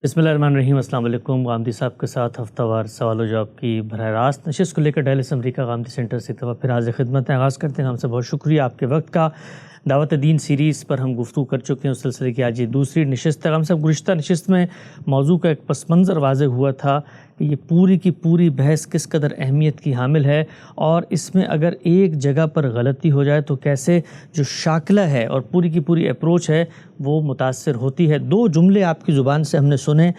بسم اللہ الرحمن الرحیم۔ السلام علیکم۔ غامدی صاحب کے ساتھ ہفتہ وار سوال و جواب کی براہ راست نشست کو لے کر ڈیلس امریکہ غامدی سینٹر سے ایک دفعہ پھر حاضر خدمت ہے۔ آغاز کرتے ہیں ہم سے بہت شکریہ آپ کے وقت کا۔ دعوت دین سیریز پر ہم گفتگو کر چکے ہیں، اس سلسلے کی آج یہ دوسری نشست ہے۔ ہم سب گزشتہ نشست میں موضوع کا ایک پس منظر واضح ہوا تھا کہ یہ پوری کی پوری بحث کس قدر اہمیت کی حامل ہے، اور اس میں اگر ایک جگہ پر غلطی ہو جائے تو کیسے جو شاکلہ ہے اور پوری کی پوری اپروچ ہے وہ متاثر ہوتی ہے۔ دو جملے آپ کی زبان سے ہم نے سنے،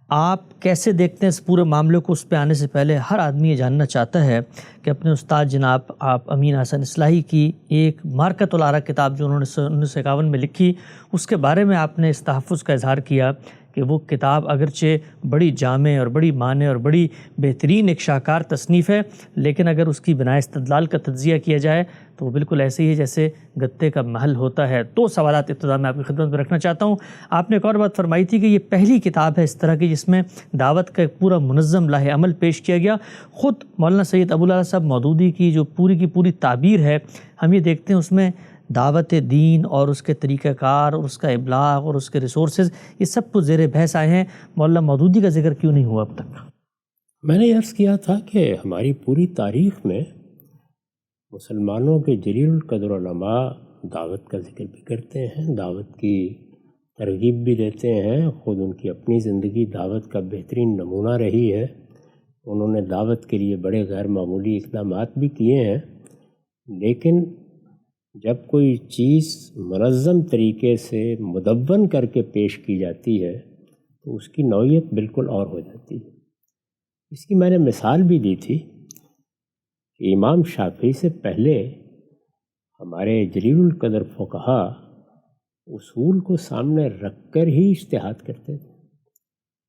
آپ کیسے دیکھتے ہیں اس پورے معاملے کو؟ اس پہ آنے سے پہلے ہر آدمی یہ جاننا چاہتا ہے کہ اپنے استاد جناب آپ امین حسن اصلاحی کی ایک مارکۃ الآراء کتاب جو انہوں نے 1951 میں لکھی، اس کے بارے میں آپ نے اس تحفظ کا اظہار کیا کہ وہ کتاب اگرچہ بڑی جامع اور بڑی معنی اور بڑی بہترین ایک شاہکار تصنیف ہے، لیکن اگر اس کی بنائے استدلال کا تجزیہ کیا جائے تو وہ بالکل ایسے ہی ہے جیسے گتے کا محل ہوتا ہے۔ دو سوالات ابتدا میں آپ کی خدمت میں رکھنا چاہتا ہوں۔ آپ نے ایک اور بات فرمائی تھی کہ یہ پہلی کتاب ہے اس طرح کی جس میں دعوت کا ایک پورا منظم لاہ عمل پیش کیا گیا۔ خود مولانا سید ابو العلا صاحب مودودی کی جو پوری کی پوری تعبیر ہے، ہم یہ دیکھتے ہیں اس میں دعوت دین اور اس کے طریقہ کار اور اس کا ابلاغ اور اس کے ریسورسز، یہ سب کچھ زیر بحث آئے ہیں۔ مولانا مودودی کا ذکر کیوں نہیں ہوا اب تک؟ میں نے عرض کیا تھا کہ ہماری پوری تاریخ میں مسلمانوں کے جلیل القدر علماء دعوت کا ذکر بھی کرتے ہیں، دعوت کی ترغیب بھی دیتے ہیں، خود ان کی اپنی زندگی دعوت کا بہترین نمونہ رہی ہے۔ انہوں نے دعوت کے لیے بڑے غیر معمولی اقدامات بھی کیے ہیں، لیکن جب کوئی چیز منظم طریقے سے مدون کر کے پیش کی جاتی ہے تو اس کی نوعیت بالکل اور ہو جاتی ہے۔ اس کی میں نے مثال بھی دی تھی کہ امام شافعی سے پہلے ہمارے جلیل القدر فقہا اصول کو سامنے رکھ کر ہی اجتہاد کرتے تھے۔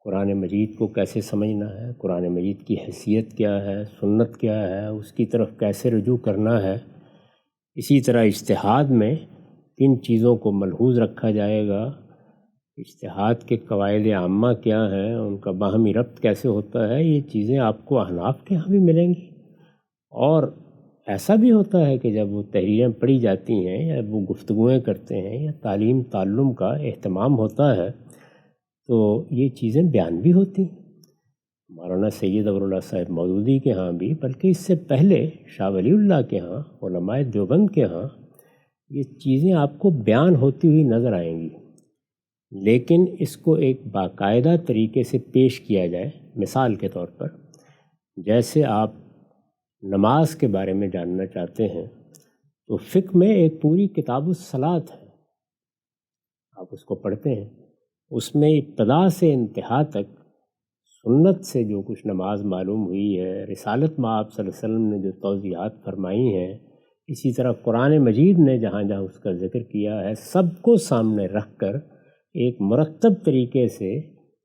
قرآن مجید کو کیسے سمجھنا ہے، قرآن مجید کی حیثیت کیا ہے، سنت کیا ہے، اس کی طرف کیسے رجوع کرنا ہے، اسی طرح اجتہاد میں کن چیزوں کو ملحوظ رکھا جائے گا، اجتہاد کے قواعد عامہ کیا ہیں، ان کا باہمی ربط کیسے ہوتا ہے، یہ چیزیں آپ کو احناف کے ہاں بھی ملیں گی۔ اور ایسا بھی ہوتا ہے کہ جب وہ تحریریں پڑھی جاتی ہیں یا وہ گفتگویں کرتے ہیں یا تعلیم تعلم کا اہتمام ہوتا ہے تو یہ چیزیں بیان بھی ہوتی ہیں۔ مولانا سید ابو العلا صاحب مودودی کے ہاں بھی، بلکہ اس سے پہلے شاہ ولی اللہ کے ہاں، علماء دیوبند کے ہاں یہ چیزیں آپ کو بیان ہوتی ہوئی نظر آئیں گی، لیکن اس کو ایک باقاعدہ طریقے سے پیش کیا جائے۔ مثال کے طور پر جیسے آپ نماز کے بارے میں جاننا چاہتے ہیں تو فقہ میں ایک پوری کتاب الصلاۃ ہے، آپ اس کو پڑھتے ہیں، اس میں ابتدا سے انتہا تک سنت سے جو کچھ نماز معلوم ہوئی ہے، رسالت میں آپ صلی اللہ علیہ وسلم نے جو توضیحات فرمائی ہیں، اسی طرح قرآن مجید نے جہاں جہاں اس کا ذکر کیا ہے، سب کو سامنے رکھ کر ایک مرتب طریقے سے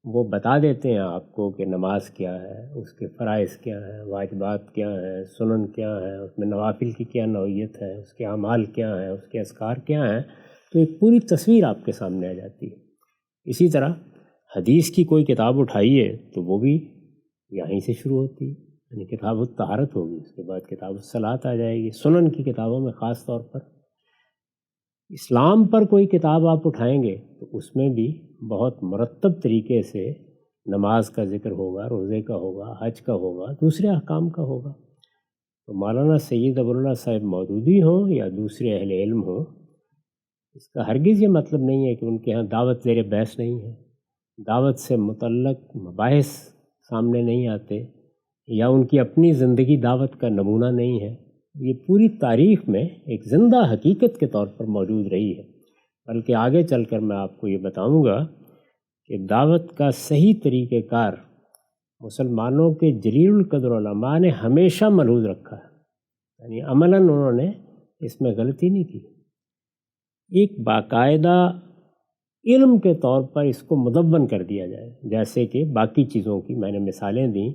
وہ بتا دیتے ہیں آپ کو کہ نماز کیا ہے، اس کے فرائض کیا ہیں، واجبات کیا ہیں، سنن کیا ہیں، اس میں نوافل کی کیا نوعیت ہے، اس کے اعمال کیا ہیں، اس کے اذکار کیا ہیں، تو ایک پوری تصویر آپ کے سامنے آ جاتی ہے۔ اسی طرح حدیث کی کوئی کتاب اٹھائیے تو وہ بھی یہیں سے شروع ہوتی ہے، یعنی کتاب الطہارت ہوگی، اس کے بعد کتاب الصلاۃ آ جائے گی۔ سنن کی کتابوں میں خاص طور پر اسلام پر کوئی کتاب آپ اٹھائیں گے تو اس میں بھی بہت مرتب طریقے سے نماز کا ذکر ہوگا، روزے کا ہوگا، حج کا ہوگا، دوسرے احکام کا ہوگا۔ تو مولانا سید ابو العلا صاحب مودودی ہوں یا دوسرے اہل علم ہوں، اس کا ہرگز یہ مطلب نہیں ہے کہ ان کے ہاں دعوت زیر بحث نہیں ہے، دعوت سے متعلق مباحث سامنے نہیں آتے، یا ان کی اپنی زندگی دعوت کا نمونہ نہیں ہے۔ یہ پوری تاریخ میں ایک زندہ حقیقت کے طور پر موجود رہی ہے، بلکہ آگے چل کر میں آپ کو یہ بتاؤں گا کہ دعوت کا صحیح طریقہ کار مسلمانوں کے جلیل القدر علماء نے ہمیشہ ملحوظ رکھا ہے، یعنی عملاً انہوں نے اس میں غلطی نہیں کی۔ ایک باقاعدہ علم کے طور پر اس کو مدون کر دیا جائے، جیسے کہ باقی چیزوں کی میں نے مثالیں دیں،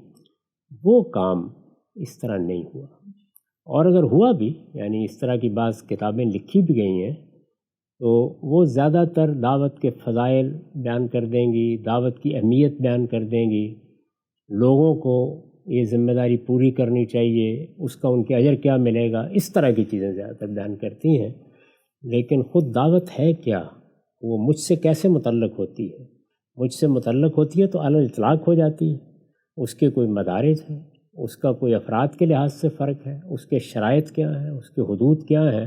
وہ کام اس طرح نہیں ہوا۔ اور اگر ہوا بھی، یعنی اس طرح کی بعض کتابیں لکھی بھی گئی ہیں تو وہ زیادہ تر دعوت کے فضائل بیان کر دیں گی، دعوت کی اہمیت بیان کر دیں گی، لوگوں کو یہ ذمہ داری پوری کرنی چاہیے، اس کا ان کے اجر کیا ملے گا، اس طرح کی چیزیں زیادہ تر بیان کرتی ہیں۔ لیکن خود دعوت ہے کیا، وہ مجھ سے کیسے متعلق ہوتی ہے، مجھ سے متعلق ہوتی ہے تو علی الاطلاق ہو جاتی ہے، اس کے کوئی مدارج ہیں، اس کا کوئی افراد کے لحاظ سے فرق ہے، اس کے شرائط کیا ہیں، اس کے حدود کیا ہیں،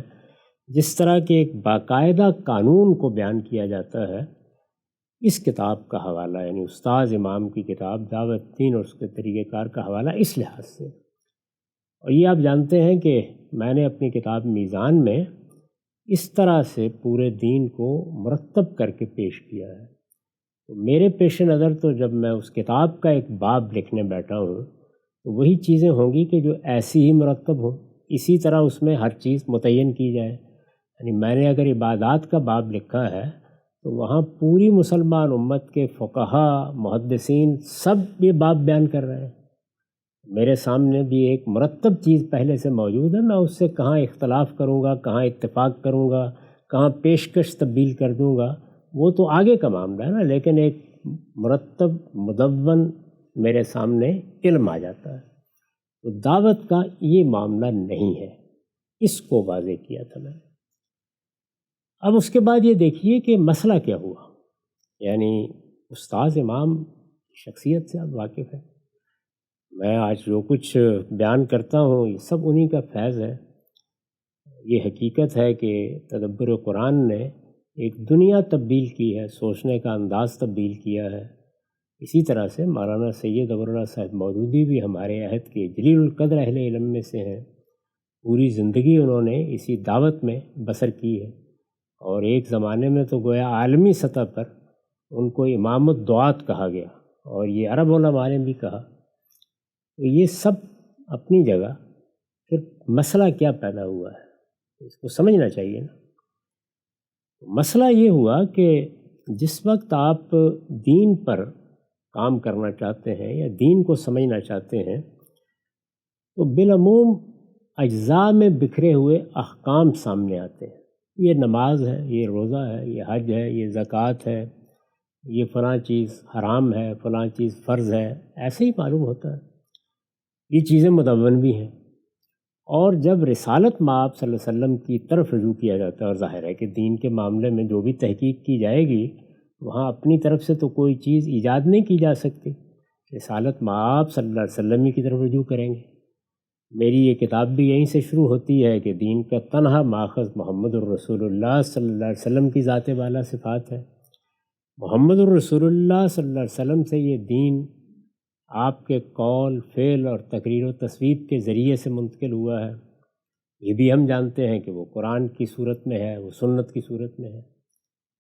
جس طرح کے ایک باقاعدہ قانون کو بیان کیا جاتا ہے، اس کتاب کا حوالہ یعنی استاذ امام کی کتاب دعوت دین اور اس کے طریقہ کار کا حوالہ اس لحاظ سے۔ اور یہ آپ جانتے ہیں کہ میں نے اپنی کتاب میزان میں اس طرح سے پورے دین کو مرتب کر کے پیش کیا ہے۔ تو میرے پیش نظر تو جب میں اس کتاب کا ایک باب لکھنے بیٹھا ہوں تو وہی چیزیں ہوں گی کہ جو ایسی ہی مرتب ہوں، اسی طرح اس میں ہر چیز متعین کی جائے۔ یعنی میں نے اگر عبادات کا باب لکھا ہے تو وہاں پوری مسلمان امت کے فقہا محدثین سب یہ باب بیان کر رہے ہیں، میرے سامنے بھی ایک مرتب چیز پہلے سے موجود ہے، میں اس سے کہاں اختلاف کروں گا، کہاں اتفاق کروں گا، کہاں پیشکش تبدیل کر دوں گا، وہ تو آگے کا معاملہ ہے نا، لیکن ایک مرتب مدون میرے سامنے علم آ جاتا ہے۔ تو دعوت کا یہ معاملہ نہیں ہے، اس کو واضح کیا تھا میں نے۔ اب اس کے بعد یہ دیکھیے کہ مسئلہ کیا ہوا، یعنی استاذ امام کی شخصیت سے آپ واقف ہیں، میں آج جو کچھ بیان کرتا ہوں یہ سب انہی کا فیض ہے۔ یہ حقیقت ہے کہ تدبر قرآن نے ایک دنیا تبدیل کی ہے، سوچنے کا انداز تبدیل کیا ہے۔ اسی طرح سے مولانا سید ابوالعلا صاحب مودودی بھی ہمارے عہد کے جلیل القدر اہل علم میں سے ہیں، پوری زندگی انہوں نے اسی دعوت میں بسر کی ہے، اور ایک زمانے میں تو گویا عالمی سطح پر ان کو امام الدعات کہا گیا، اور یہ عرب علماء نے بھی کہا۔ تو یہ سب اپنی جگہ، پھر مسئلہ کیا پیدا ہوا ہے اس کو سمجھنا چاہیے نا۔ مسئلہ یہ ہوا کہ جس وقت آپ دین پر کام کرنا چاہتے ہیں یا دین کو سمجھنا چاہتے ہیں تو بالعموم اجزاء میں بکھرے ہوئے احکام سامنے آتے ہیں، یہ نماز ہے، یہ روزہ ہے، یہ حج ہے، یہ زکوٰۃ ہے، یہ فلاں چیز حرام ہے، فلاں چیز فرض ہے، ایسے ہی معلوم ہوتا ہے۔ یہ چیزیں مدون بھی ہیں، اور جب رسالت مآب صلی اللہ علیہ وسلم کی طرف رجوع کیا جاتا ہے، اور ظاہر ہے کہ دین کے معاملے میں جو بھی تحقیق کی جائے گی وہاں اپنی طرف سے تو کوئی چیز ایجاد نہیں کی جا سکتی، رسالت مآب صلی اللہ علیہ وسلم ہی کی طرف رجوع کریں گے۔ میری یہ کتاب بھی یہیں سے شروع ہوتی ہے کہ دین کا تنہا ماخذ محمد الرسول اللہ صلی اللہ علیہ وسلم کی ذات والا صفات ہے۔ محمد الرسول اللہ صلی اللہ علیہ وسلم سے یہ دین آپ کے قول، فعل اور تقریر و تصویب کے ذریعے سے منتقل ہوا ہے۔ یہ بھی ہم جانتے ہیں کہ وہ قرآن کی صورت میں ہے، وہ سنت کی صورت میں ہے،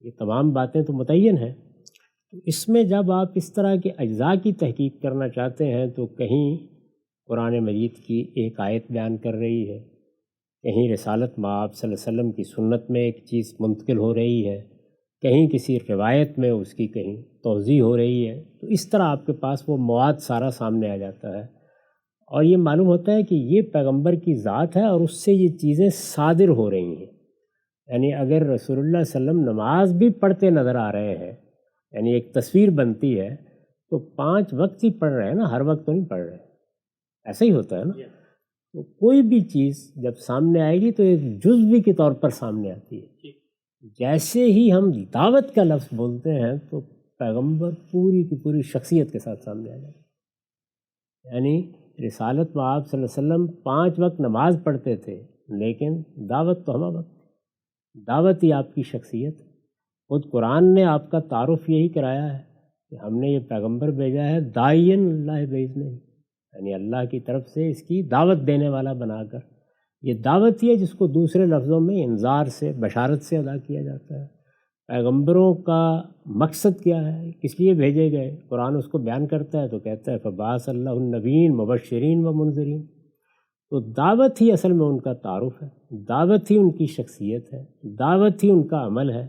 یہ تمام باتیں تو متعین ہیں۔ تو اس میں جب آپ اس طرح کے اجزاء کی تحقیق کرنا چاہتے ہیں تو کہیں قرآن مجید کی ایک آیت بیان کر رہی ہے، کہیں رسالت مآب صلی اللہ علیہ وسلم کی سنت میں ایک چیز منتقل ہو رہی ہے، کہیں کسی روایت میں اس کی کہیں توضیح ہو رہی ہے، تو اس طرح آپ کے پاس وہ مواد سارا سامنے آ جاتا ہے، اور یہ معلوم ہوتا ہے کہ یہ پیغمبر کی ذات ہے اور اس سے یہ چیزیں صادر ہو رہی ہیں۔ یعنی اگر رسول اللہ صلی اللہ علیہ وسلم نماز بھی پڑھتے نظر آ رہے ہیں، یعنی ایک تصویر بنتی ہے تو 5 وقت ہی پڑھ رہے ہیں نا، ہر وقت تو نہیں پڑھ رہے، ایسا ہی ہوتا ہے نا۔ تو کوئی بھی چیز جب سامنے آئے گی تو ایک جزوی کے طور پر سامنے آتی ہے۔ جیسے ہی ہم دعوت کا لفظ بولتے ہیں تو پیغمبر پوری کی پوری شخصیت کے ساتھ سامنے آ جاتا ہے۔ یعنی رسالت مآب صلی اللہ علیہ وسلم 5 وقت نماز پڑھتے تھے، لیکن دعوت تو ہمہ وقت، دعوت ہی آپ کی شخصیت۔ خود قرآن نے آپ کا تعارف یہی کرایا ہے کہ ہم نے یہ پیغمبر بھیجا ہے داعین اللہ بإذنہ، یعنی اللہ کی طرف سے اس کی دعوت دینے والا بنا کر۔ یہ دعوت ہی ہے جس کو دوسرے لفظوں میں انذار سے، بشارت سے ادا کیا جاتا ہے۔ پیغمبروں کا مقصد کیا ہے، کس لیے بھیجے گئے، قرآن اس کو بیان کرتا ہے تو کہتا ہے فبعث اللہ النبیین مبشرین و منذرین۔ تو دعوت ہی اصل میں ان کا تعارف ہے، دعوت ہی ان کی شخصیت ہے، دعوت ہی ان کا عمل ہے۔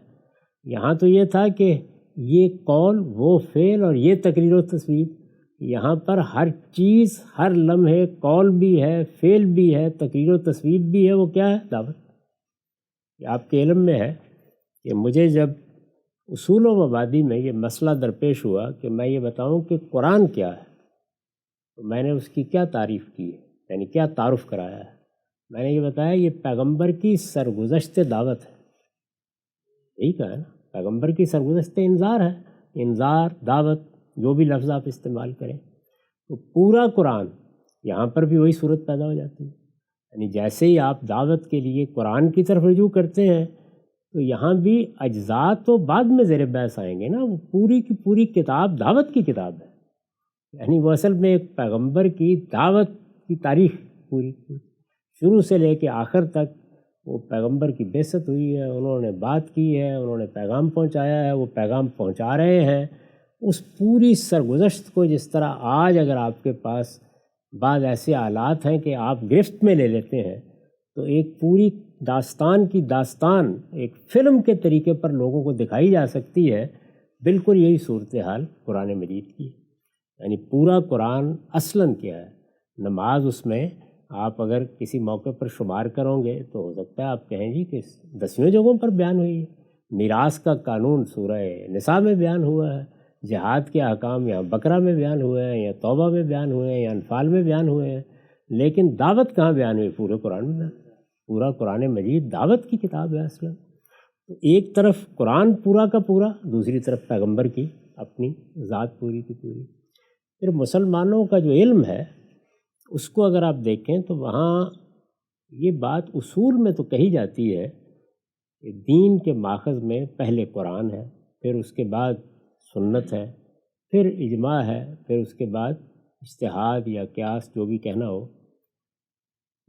یہاں تو یہ تھا کہ یہ قول، وہ فعل اور یہ تقریر و تصویب، یہاں پر ہر چیز، ہر لمحے قول بھی ہے، فعل بھی ہے، تقریر و تصویب بھی ہے، وہ کیا ہے؟ دعوت۔ یہ آپ کے علم میں ہے کہ مجھے جب اصول و مبادی میں یہ مسئلہ درپیش ہوا کہ میں یہ بتاؤں کہ قرآن کیا ہے، تو میں نے اس کی کیا تعریف کی ہے، یعنی کیا تعارف کرایا ہے۔ میں نے یہ بتایا یہ پیغمبر کی سرگزشت دعوت ہے، یہی کہا ہے نا، پیغمبر کی سرگزشت انذار ہے۔ انذار، دعوت، جو بھی لفظ آپ استعمال کریں، تو پورا قرآن یہاں پر بھی وہی صورت پیدا ہو جاتی ہے۔ یعنی جیسے ہی آپ دعوت کے لیے قرآن کی طرف رجوع کرتے ہیں تو یہاں بھی اجزاء تو بعد میں زیر بحث آئیں گے نا، وہ پوری کی پوری کتاب دعوت کی کتاب ہے۔ یعنی وہ اصل میں ایک پیغمبر کی دعوت کی تاریخ پوری شروع سے لے کے آخر تک، وہ پیغمبر کی بعثت ہوئی ہے، انہوں نے بات کی ہے، انہوں نے پیغام پہنچایا ہے، وہ پیغام پہنچا رہے ہیں، اس پوری سرگزشت کو جس طرح آج اگر آپ کے پاس بعض ایسے آلات ہیں کہ آپ گرفت میں لے لیتے ہیں، تو ایک پوری داستان کی داستان ایک فلم کے طریقے پر لوگوں کو دکھائی جا سکتی ہے۔ بالکل یہی صورتحال قرآن مجید کی ہے۔ یعنی پورا قرآن اصلاً کیا ہے، نماز اس میں آپ اگر کسی موقع پر شمار کرو گے تو ہو سکتا ہے آپ کہیں جی کہ 10 جگہوں پر بیان ہوئی ہے۔ میراث کا قانون سورہ نساء میں بیان ہوا ہے، جہاد کے احکام یا بقرہ میں بیان ہوئے ہیں، یا توبہ میں بیان ہوئے ہیں، یا انفال میں بیان ہوئے ہیں، لیکن دعوت کہاں بیان ہوئی؟ پورے قرآن میں۔ پورا قرآن مجید دعوت کی کتاب ہے اصلاً۔ تو ایک طرف قرآن پورا کا پورا، دوسری طرف پیغمبر کی اپنی ذات پوری کی پوری۔ پھر مسلمانوں کا جو علم ہے اس کو اگر آپ دیکھیں تو وہاں یہ بات اصول میں تو کہی جاتی ہے کہ دین کے ماخذ میں پہلے قرآن ہے، پھر اس کے بعد سنت ہے، پھر اجماع ہے، پھر اس کے بعد اجتہاد یا قیاس جو بھی کہنا ہو،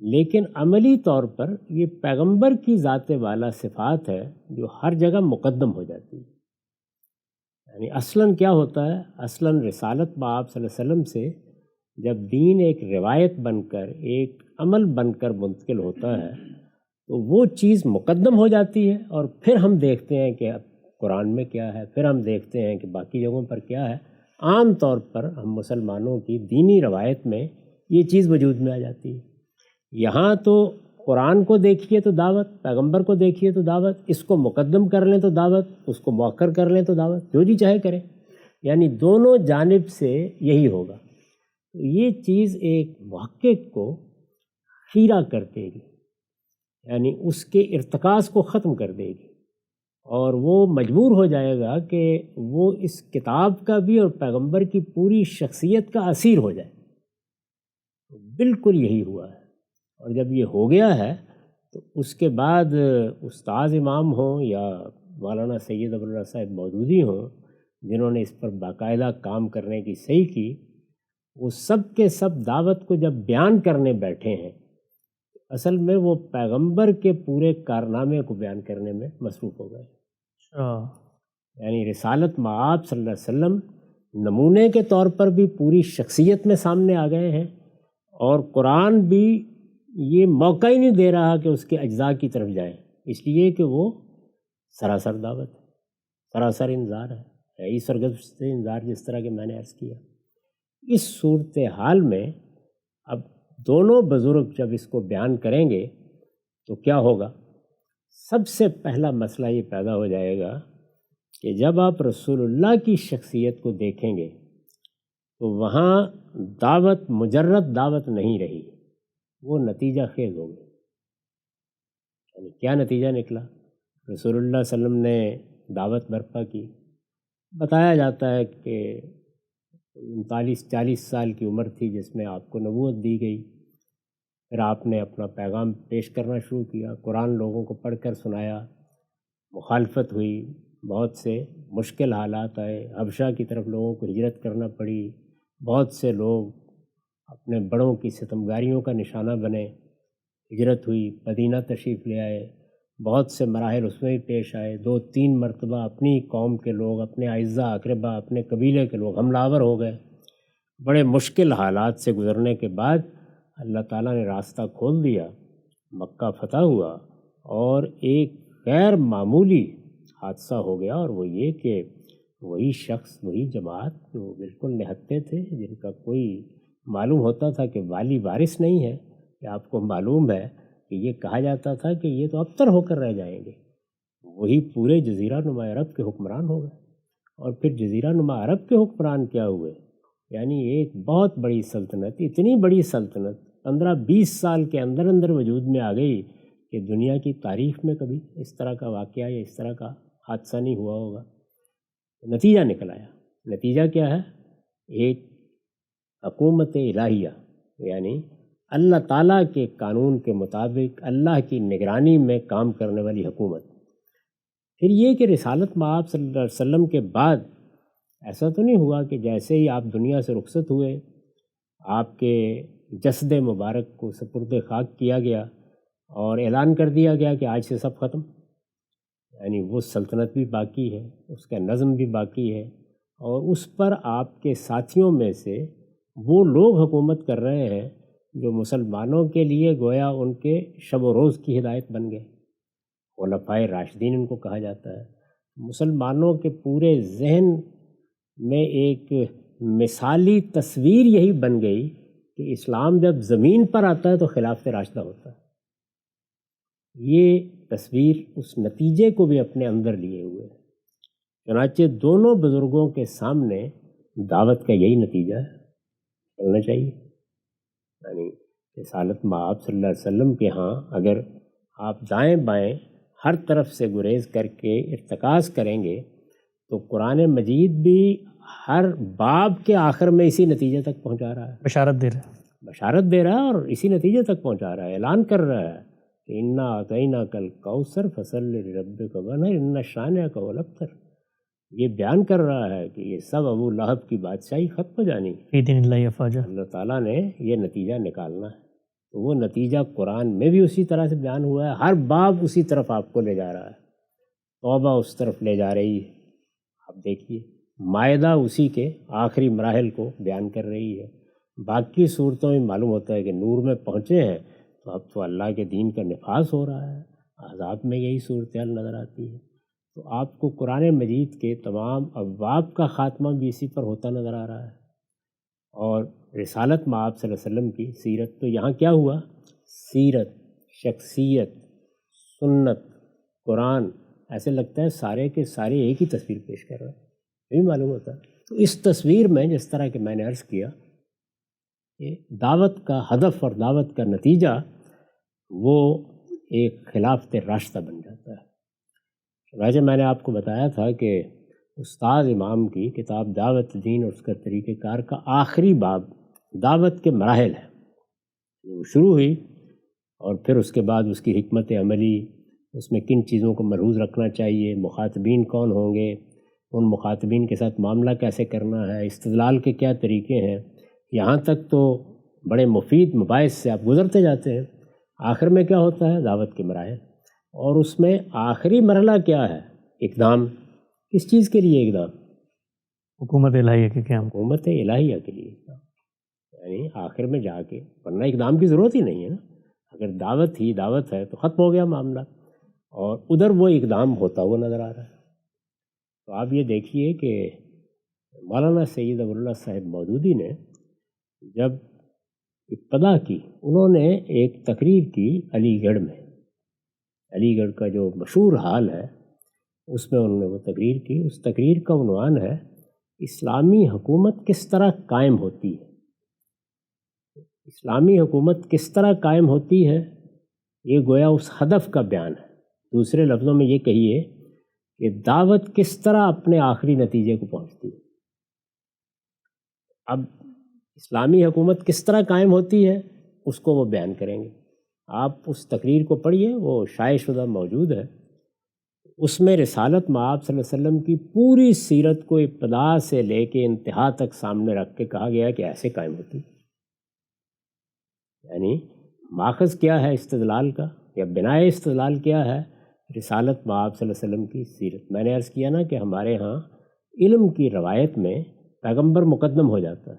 لیکن عملی طور پر یہ پیغمبر کی ذات والا صفات ہے جو ہر جگہ مقدم ہو جاتی ہے۔ یعنی اصلاً کیا ہوتا ہے؟ اصلاً رسالت بآب صلی اللہ علیہ وسلم سے جب دین ایک روایت بن کر، ایک عمل بن کر منتقل ہوتا ہے تو وہ چیز مقدم ہو جاتی ہے، اور پھر ہم دیکھتے ہیں کہ قرآن میں کیا ہے، پھر ہم دیکھتے ہیں کہ باقی جگہوں پر کیا ہے۔ عام طور پر ہم مسلمانوں کی دینی روایت میں یہ چیز وجود میں آ جاتی ہے۔ یہاں تو قرآن کو دیکھیے تو دعوت، پیغمبر کو دیکھیے تو دعوت، اس کو مقدم کر لیں تو دعوت، اس کو مؤخر کر لیں تو دعوت، جو جی چاہے کریں۔ یعنی دونوں جانب سے یہی ہوگا۔ تو یہ چیز ایک محقق کو خیرہ کر دے گی، یعنی اس کے ارتکاز کو ختم کر دے گی، اور وہ مجبور ہو جائے گا کہ وہ اس کتاب کا بھی اور پیغمبر کی پوری شخصیت کا اسیر ہو جائے۔ بالکل یہی ہوا ہے، اور جب یہ ہو گیا ہے تو اس کے بعد استاذ امام ہوں یا مولانا سید ابواللہ صاحب مودودی ہوں جنہوں نے اس پر باقاعدہ کام کرنے کی صحیح کی، وہ سب کے سب دعوت کو جب بیان کرنے بیٹھے ہیں، اصل میں وہ پیغمبر کے پورے کارنامے کو بیان کرنے میں مصروف ہو گئے۔ یعنی رسالت مآب صلی اللہ علیہ وسلم نمونے کے طور پر بھی پوری شخصیت میں سامنے آ گئے ہیں، اور قرآن بھی یہ موقع ہی نہیں دے رہا کہ اس کے اجزاء کی طرف جائیں، اس لیے کہ وہ سراسر دعوت ہے، سراسر انذار ہے، یہی سرگزشت انذار جس طرح کہ میں نے عرض کیا۔ اس صورتحال میں اب دونوں بزرگ جب اس کو بیان کریں گے تو کیا ہوگا؟ سب سے پہلا مسئلہ یہ پیدا ہو جائے گا کہ جب آپ رسول اللہ کی شخصیت کو دیکھیں گے تو وہاں دعوت مجرد دعوت نہیں رہی، وہ نتیجہ خیز ہو گئی۔ یعنی کیا نتیجہ نکلا؟ رسول اللہ صلی اللہ علیہ وسلم نے دعوت برپا کی۔ بتایا جاتا ہے کہ 39-40 سال کی عمر تھی جس میں آپ کو نبوت دی گئی، پھر آپ نے اپنا پیغام پیش کرنا شروع کیا، قرآن لوگوں کو پڑھ کر سنایا، مخالفت ہوئی، بہت سے مشکل حالات آئے، حبشہ کی طرف لوگوں کو ہجرت کرنا پڑی، بہت سے لوگ اپنے بڑوں کی ستمگاریوں کا نشانہ بنے، ہجرت ہوئی، مدینہ تشریف لے آئے، بہت سے مراحل اس میں بھی پیش آئے، 2-3 مرتبہ اپنی قوم کے لوگ، اپنے اعزاء اقربا، اپنے قبیلے کے لوگ حملہ آور ہو گئے۔ بڑے مشکل حالات سے گزرنے کے بعد اللہ تعالیٰ نے راستہ کھول دیا، مکہ فتح ہوا، اور ایک غیر معمولی حادثہ ہو گیا، اور وہ یہ کہ وہی شخص، وہی جماعت جو بالکل نہتے تھے، جن کا کوئی معلوم ہوتا تھا کہ والی وارث نہیں ہے، کہ آپ کو معلوم ہے کہ یہ کہا جاتا تھا کہ یہ تو ابتر ہو کر رہ جائیں گے، وہی پورے جزیرہ نما عرب کے حکمران ہو گئے۔ اور پھر جزیرہ نما عرب کے حکمران کیا ہوئے؟ یعنی ایک بہت بڑی سلطنت، اتنی بڑی سلطنت 15-20 سال کے اندر اندر وجود میں آ گئی کہ دنیا کی تاریخ میں کبھی اس طرح کا واقعہ یا اس طرح کا حادثہ نہیں ہوا ہوگا۔ نتیجہ نکل آیا۔ نتیجہ کیا ہے؟ ایک حکومت الہیہ، یعنی اللہ تعالیٰ کے قانون کے مطابق اللہ کی نگرانی میں کام کرنے والی حکومت۔ پھر یہ کہ رسالت مآب صلی اللہ علیہ وسلم کے بعد ایسا تو نہیں ہوا کہ جیسے ہی آپ دنیا سے رخصت ہوئے آپ کے جسد مبارک کو سپرد خاک کیا گیا اور اعلان کر دیا گیا کہ آج سے سب ختم۔ یعنی وہ سلطنت بھی باقی ہے، اس کا نظم بھی باقی ہے، اور اس پر آپ کے ساتھیوں میں سے وہ لوگ حکومت کر رہے ہیں جو مسلمانوں کے لیے گویا ان کے شب و روز کی ہدایت بن گئے۔ خلفائے راشدین ان کو کہا جاتا ہے۔ مسلمانوں کے پورے ذہن میں ایک مثالی تصویر یہی بن گئی کہ اسلام جب زمین پر آتا ہے تو خلافت راشدہ ہوتا ہے۔ یہ تصویر اس نتیجے کو بھی اپنے اندر لیے ہوئے ہے۔ چنانچہ دونوں بزرگوں کے سامنے دعوت کا یہی نتیجہ ہے، چلنا چاہیے۔ یعنی رسالت مآب صلی اللہ علیہ وسلم کے ہاں اگر آپ دائیں بائیں ہر طرف سے گریز کر کے ارتکاز کریں گے تو قرآن مجید بھی ہر باب کے آخر میں اسی نتیجے تک پہنچا رہا ہے، بشارت دے رہا ہے اور اسی نتیجے تک پہنچا رہا ہے، اعلان کر رہا ہے کہ انا اعطیناک الکوثر فصل لربک وانحر ان شانئک هو الابتر۔ یہ بیان کر رہا ہے کہ یہ سب ابو لہب کی بادشاہی ختم ہو جانی ہے، فی دین اللہ افواجا۔ اللہ تعالیٰ نے یہ نتیجہ نکالنا ہے۔ تو وہ نتیجہ قرآن میں بھی اسی طرح سے بیان ہوا ہے، ہر باب اسی طرف آپ کو لے جا رہا ہے، توبہ اس طرف لے جا رہی ہے۔ آپ دیکھیے مائدہ اسی کے آخری مراحل کو بیان کر رہی ہے۔ باقی صورتوں میں معلوم ہوتا ہے کہ نور میں پہنچے ہیں تو اب تو اللہ کے دین کا نفاذ ہو رہا ہے، عذاب میں یہی صورتحال نظر آتی ہے۔ تو آپ کو قرآن مجید کے تمام ابواب کا خاتمہ بھی اسی پر ہوتا نظر آ رہا ہے۔ اور رسالت مآب صلی اللہ علیہ وسلم کی سیرت تو یہاں کیا ہوا؟ سیرت، شخصیت، سنت، قرآن، ایسے لگتا ہے سارے کے سارے ایک ہی تصویر پیش کر رہے ہیں، یہ بھی معلوم ہوتا ہے۔ تو اس تصویر میں جس طرح کہ میں نے عرض کیا کہ دعوت کا ہدف اور دعوت کا نتیجہ وہ ایک خلافت راشدہ بن جاتا ہے۔ چنانچہ میں نے آپ کو بتایا تھا کہ استاد امام کی کتاب دعوت دین اور اس کا طریقہ کار کا آخری باب دعوت کے مراحل ہے، وہ شروع ہوئی اور پھر اس کے بعد اس کی حکمت عملی، اس میں کن چیزوں کو ملحوظ رکھنا چاہیے، مخاطبین کون ہوں گے، ان مخاطبین کے ساتھ معاملہ کیسے کرنا ہے، استدلال کے کیا طریقے ہیں، یہاں تک تو بڑے مفید مباحث سے آپ گزرتے جاتے ہیں۔ آخر میں کیا ہوتا ہے؟ دعوت کے مراحل، اور اس میں آخری مرحلہ کیا ہے؟ اقدام۔ کس چیز کے لیے اقدام؟ حکومت الہیہ کے قیام، حکومت الہیہ کے لیے اقدام۔ یعنی آخر میں جا کے، ورنہ اقدام کی ضرورت ہی نہیں ہے نا، اگر دعوت ہی دعوت ہے تو ختم ہو گیا معاملہ، اور ادھر وہ اقدام ہوتا ہوا نظر آ رہا ہے۔ تو آپ یہ دیکھیے کہ مولانا سید ابو اللہ صاحب مودودی نے جب ابتدا کی، انہوں نے ایک تقریر کی علی گڑھ میں، علی گڑھ کا جو مشہور حال ہے اس میں انہوں نے وہ تقریر کی۔ اس تقریر کا عنوان ہے اسلامی حکومت کس طرح قائم ہوتی ہے۔ اسلامی حکومت کس طرح قائم ہوتی ہے، یہ گویا اس ہدف کا بیان ہے۔ دوسرے لفظوں میں یہ کہیے کہ دعوت کس طرح اپنے آخری نتیجے کو پہنچتی ہے۔ اب اسلامی حکومت کس طرح قائم ہوتی ہے اس کو وہ بیان کریں گے۔ آپ اس تقریر کو پڑھیے، وہ شائع شدہ موجود ہے۔ اس میں رسالت مآب صلی اللہ علیہ وسلم کی پوری سیرت کو ابتدا سے لے کے انتہا تک سامنے رکھ کے کہا گیا کہ ایسے قائم ہوتی ہے۔ یعنی ماخذ کیا ہے استدلال کا، یا بناء استدلال کیا ہے؟ رسالت مآب صلی اللہ علیہ وسلم کی سیرت۔ میں نے عرض کیا نا کہ ہمارے ہاں علم کی روایت میں پیغمبر مقدم ہو جاتا ہے،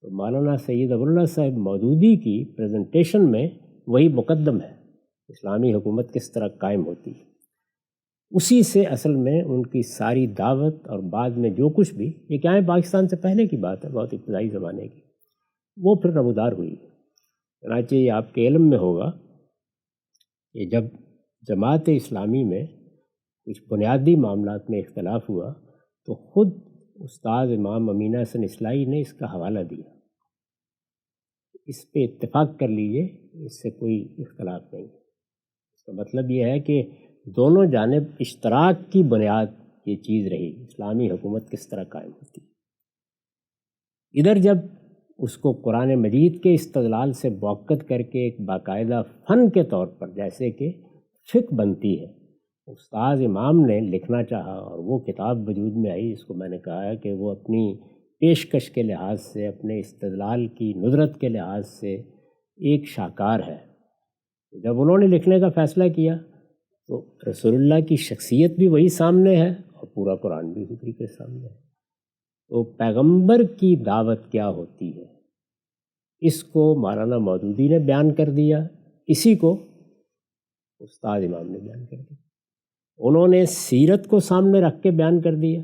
تو مولانا سید ابو اللہ صاحب مودودی کی پریزنٹیشن میں وہی مقدم ہے، اسلامی حکومت کس طرح قائم ہوتی ہے۔ اسی سے اصل میں ان کی ساری دعوت اور بعد میں جو کچھ بھی، یہ کیا ہے پاکستان سے پہلے کی بات ہے، بہت ابتدائی زمانے کی، وہ پھر نمودار ہوئی۔ چنانچہ یہ آپ کے علم میں ہوگا کہ جب جماعت اسلامی میں کچھ بنیادی معاملات میں اختلاف ہوا تو خود استاد امام امین حسن اصلاحی نے اس کا حوالہ دیا، اس پہ اتفاق کر لیجئے، اس سے کوئی اختلاف نہیں۔ اس کا مطلب یہ ہے کہ دونوں جانب اشتراک کی بنیاد یہ چیز رہی، اسلامی حکومت کس طرح قائم ہوتی ہے۔ ادھر جب اس کو قرآن مجید کے استدلال سے موقت کر کے ایک باقاعدہ فن کے طور پر جیسے کہ فقہ بنتی ہے، استاد امام نے لکھنا چاہا اور وہ کتاب وجود میں آئی، اس کو میں نے کہا ہے کہ وہ اپنی پیشکش کے لحاظ سے، اپنے استدلال کی ندرت کے لحاظ سے ایک شاہکار ہے۔ جب انہوں نے لکھنے کا فیصلہ کیا تو رسول اللہ کی شخصیت بھی وہی سامنے ہے اور پورا قرآن بھی اسی طریقے سے سامنے ہے۔ تو پیغمبر کی دعوت کیا ہوتی ہے، اس کو مولانا مودودی نے بیان کر دیا، اسی کو استاد امام نے بیان کر دیا۔ انہوں نے سیرت کو سامنے رکھ کے بیان کر دیا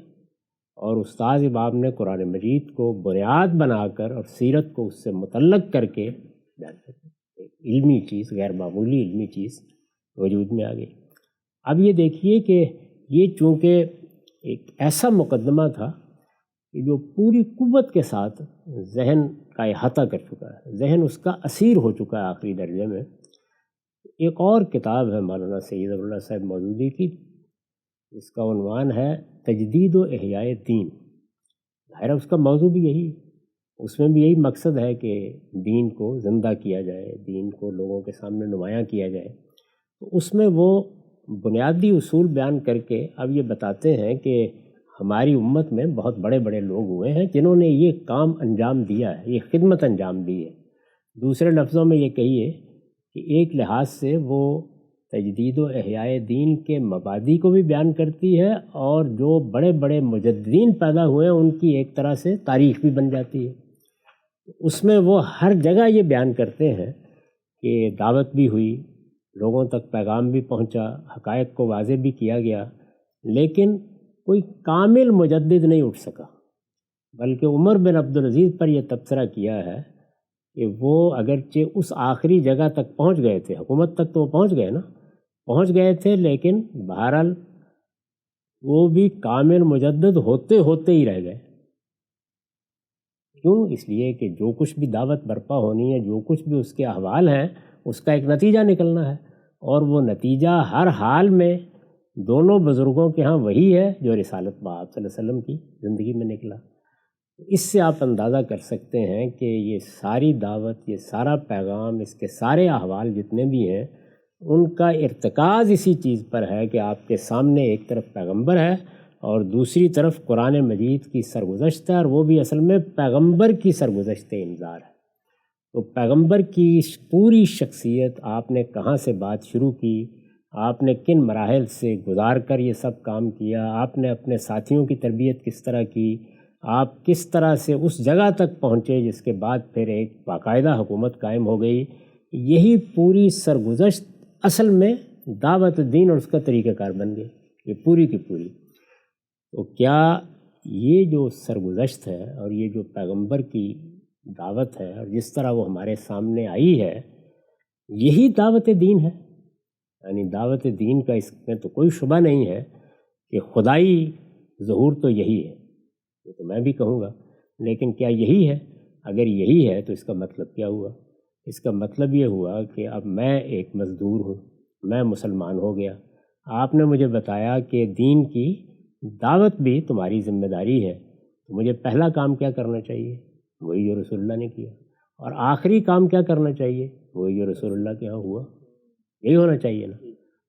اور استاد امام نے قرآن مجید کو بنیاد بنا کر اور سیرت کو اس سے متعلق کر کے بیان کر دیا۔ ایک علمی چیز، غیر معمولی علمی چیز وجود میں آ گئی۔ اب یہ دیکھیے کہ یہ چونکہ ایک ایسا مقدمہ تھا کہ جو پوری قوت کے ساتھ ذہن کا احاطہ کر چکا ہے، ذہن اس کا اسیر ہو چکا ہے آخری درجے میں۔ ایک اور کتاب ہے مولانا سید اللہ صاحب مودودی کی، اس کا عنوان ہے تجدید و احیاء دین۔ ظاہر اس کا موضوع بھی یہی ہے، اس میں بھی یہی مقصد ہے کہ دین کو زندہ کیا جائے، دین کو لوگوں کے سامنے نمایاں کیا جائے۔ تو اس میں وہ بنیادی اصول بیان کر کے اب یہ بتاتے ہیں کہ ہماری امت میں بہت بڑے بڑے لوگ ہوئے ہیں جنہوں نے یہ کام انجام دیا ہے، یہ خدمت انجام دی ہے۔ دوسرے لفظوں میں یہ کہیے کہ ایک لحاظ سے وہ تجدید و احیاء دین کے مبادی کو بھی بیان کرتی ہے اور جو بڑے بڑے مجددین پیدا ہوئے ہیں ان کی ایک طرح سے تاریخ بھی بن جاتی ہے۔ اس میں وہ ہر جگہ یہ بیان کرتے ہیں کہ دعوت بھی ہوئی، لوگوں تک پیغام بھی پہنچا، حقائق کو واضح بھی کیا گیا، لیکن کوئی کامل مجدد نہیں اٹھ سکا، بلکہ عمر بن عبدالعزیز پر یہ تبصرہ کیا ہے کہ وہ اگرچہ اس آخری جگہ تک پہنچ گئے تھے، حکومت تک تو وہ پہنچ گئے نا، پہنچ گئے تھے، لیکن بہرحال وہ بھی کامل مجدد ہوتے ہوتے ہی رہ گئے۔ کیوں؟ اس لیے کہ جو کچھ بھی دعوت برپا ہونی ہے، جو کچھ بھی اس کے احوال ہیں، اس کا ایک نتیجہ نکلنا ہے، اور وہ نتیجہ ہر حال میں دونوں بزرگوں کے ہاں وہی ہے جو رسالت بآب صلی اللہ علیہ وسلم کی زندگی میں نکلا۔ اس سے آپ اندازہ کر سکتے ہیں کہ یہ ساری دعوت، یہ سارا پیغام، اس کے سارے احوال جتنے بھی ہیں، ان کا ارتکاز اسی چیز پر ہے کہ آپ کے سامنے ایک طرف پیغمبر ہے اور دوسری طرف قرآن مجید کی سرگزشت ہے، اور وہ بھی اصل میں پیغمبر کی سرگزشت انذار ہے۔ تو پیغمبر کی پوری شخصیت، آپ نے کہاں سے بات شروع کی، آپ نے کن مراحل سے گزار کر یہ سب کام کیا، آپ نے اپنے ساتھیوں کی تربیت کس طرح کی، آپ کس طرح سے اس جگہ تک پہنچے جس کے بعد پھر ایک باقاعدہ حکومت قائم ہو گئی، یہی پوری سرگزشت اصل میں دعوت دین اور اس کا طریقہ کار بن گئی، یہ پوری کی پوری۔ تو کیا یہ جو سرگزشت ہے اور یہ جو پیغمبر کی دعوت ہے اور جس طرح وہ ہمارے سامنے آئی ہے، یہی دعوت دین ہے؟ یعنی دعوت دین کا اس میں تو کوئی شبہ نہیں ہے کہ خدائی ظہور تو یہی ہے، یہ تو میں بھی کہوں گا، لیکن کیا یہی ہے؟ اگر یہی ہے تو اس کا مطلب کیا ہوا؟ اس کا مطلب یہ ہوا کہ اب میں ایک مزدور ہوں، میں مسلمان ہو گیا، آپ نے مجھے بتایا کہ دین کی دعوت بھی تمہاری ذمہ داری ہے، تو مجھے پہلا کام کیا کرنا چاہیے؟ وہی جو رسول اللہ نے کیا، اور آخری کام کیا کرنا چاہیے؟ وہی جو رسول اللہ کے ہاں ہوا، یہی ہونا چاہیے نا۔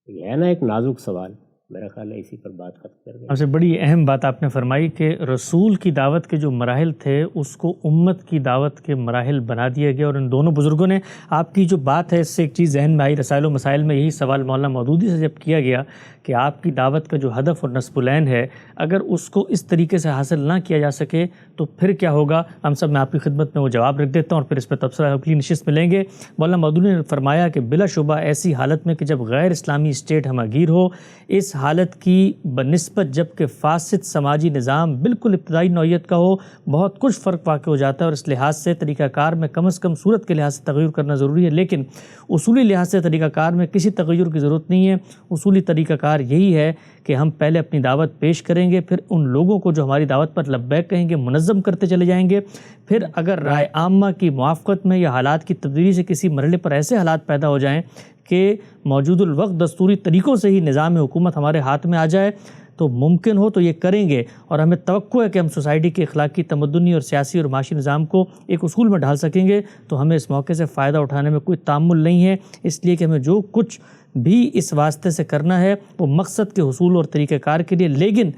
یہ ہے نا ایک نازک سوال، میرا خیال ہے اسی پر بات ختم کر دیں۔ سب سے بڑی اہم بات آپ نے فرمائی کہ رسول کی دعوت کے جو مراحل تھے اس کو امت کی دعوت کے مراحل بنا دیا گیا، اور ان دونوں بزرگوں نے، آپ کی جو بات ہے اس سے ایک چیز ذہن میں آئی، رسائل و مسائل میں یہی سوال مولانا مودودی سے جب کیا گیا کہ آپ کی دعوت کا جو ہدف اور نصب العین ہے، اگر اس کو اس طریقے سے حاصل نہ کیا جا سکے تو پھر کیا ہوگا؟ ہم سب میں آپ کی خدمت میں وہ جواب رکھ دیتا ہوں اور پھر اس پہ تبصرہ اگلی نشست میں لیں گے۔ مولانا مودودی نے فرمایا کہ بلا شبہ ایسی حالت میں کہ جب غیر اسلامی اسٹیٹ ہماگیر ہو، اس حالت کی بنسبت جب کہ فاسد سماجی نظام بالکل ابتدائی نوعیت کا ہو، بہت کچھ فرق واقع ہو جاتا ہے، اور اس لحاظ سے طریقہ کار میں کم از کم صورت کے لحاظ سے تغیر کرنا ضروری ہے، لیکن اصولی لحاظ سے طریقہ کار میں کسی تغیر کی ضرورت نہیں ہے۔ اصولی طریقہ کار یہی ہے کہ ہم پہلے اپنی دعوت پیش کریں گے، پھر ان لوگوں کو جو ہماری دعوت پر لبیک کہیں گے منظم کرتے چلے جائیں گے، پھر اگر رائے عامہ کی موافقت میں یا حالات کی تبدیلی سے کسی مرحلے پر ایسے حالات پیدا ہو جائیں کہ موجود الوقت دستوری طریقوں سے ہی نظام حکومت ہمارے ہاتھ میں آ جائے، تو ممکن ہو تو یہ کریں گے، اور ہمیں توقع ہے کہ ہم سوسائٹی کے اخلاقی، تمدنی اور سیاسی اور معاشی نظام کو ایک اصول میں ڈھال سکیں گے، تو ہمیں اس موقع سے فائدہ اٹھانے میں کوئی تامل نہیں ہے، اس لیے کہ ہمیں جو کچھ بھی اس واسطے سے کرنا ہے وہ مقصد کے حصول اور طریقہ کار کے لیے، لیکن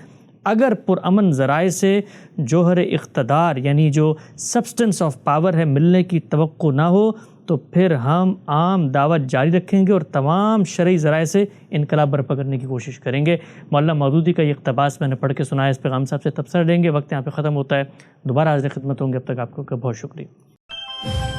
اگر پرامن ذرائع سے جوہر اقتدار یعنی جو سبسٹنس آف پاور ہے ملنے کی توقع نہ ہو، تو پھر ہم عام دعوت جاری رکھیں گے اور تمام شرعی ذرائع سے انقلاب برپا کرنے کی کوشش کریں گے۔ مولانا مودودی کا یہ اقتباس میں نے پڑھ کے سنایا، اس پیغام صاحب سے تبصرہ لیں گے، وقت یہاں پہ ختم ہوتا ہے، دوبارہ حاضر خدمت ہوں گے، اب تک آپ کو بہت شکریہ۔